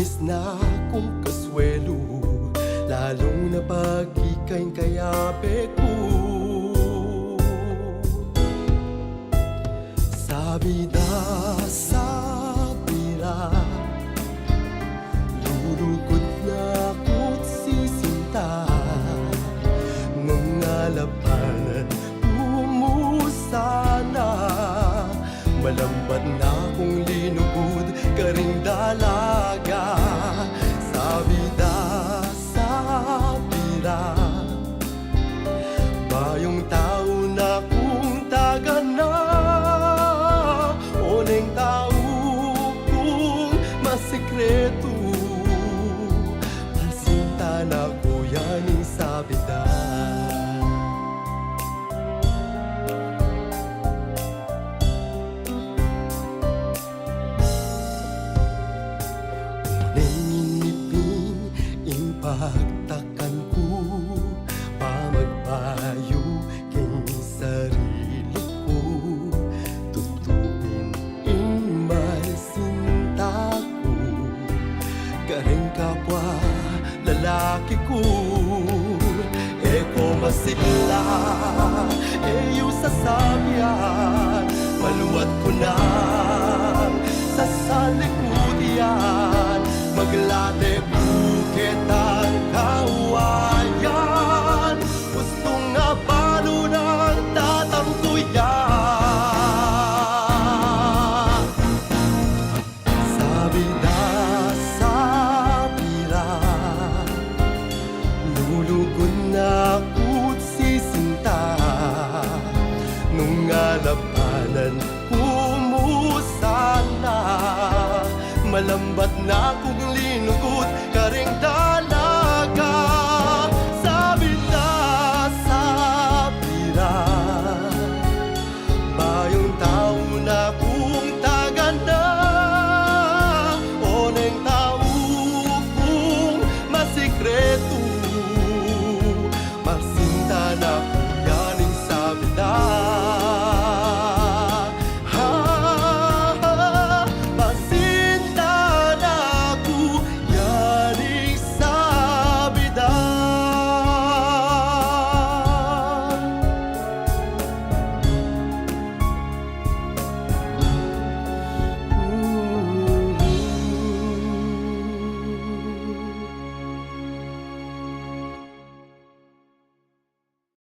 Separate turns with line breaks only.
Inis na kung kaswelo, lalong na pag ika'y kayabe ko. Sabida, lulugod na ako't sisinta. Ngalapanan, umusa na, malambat na kung linugod ka ring dalaga. Sabida, bayong tao na kung taga na, oneng tao kung masikreto, pansinta na ko yan ang sabida. Pagtakan ko pa magpayo king sarili ko, tutuin in masinta ko, kareng kapwa lalaki ko. Eko masigla, eyo sasabihan, maluwat ko na sa salikod yan, maglate bukit ang kawayan, gusto nga balo ng tatangkuyan. Sabida, lulugod na ako't sisinta. Nung alapanan, umusa na, malambat na kung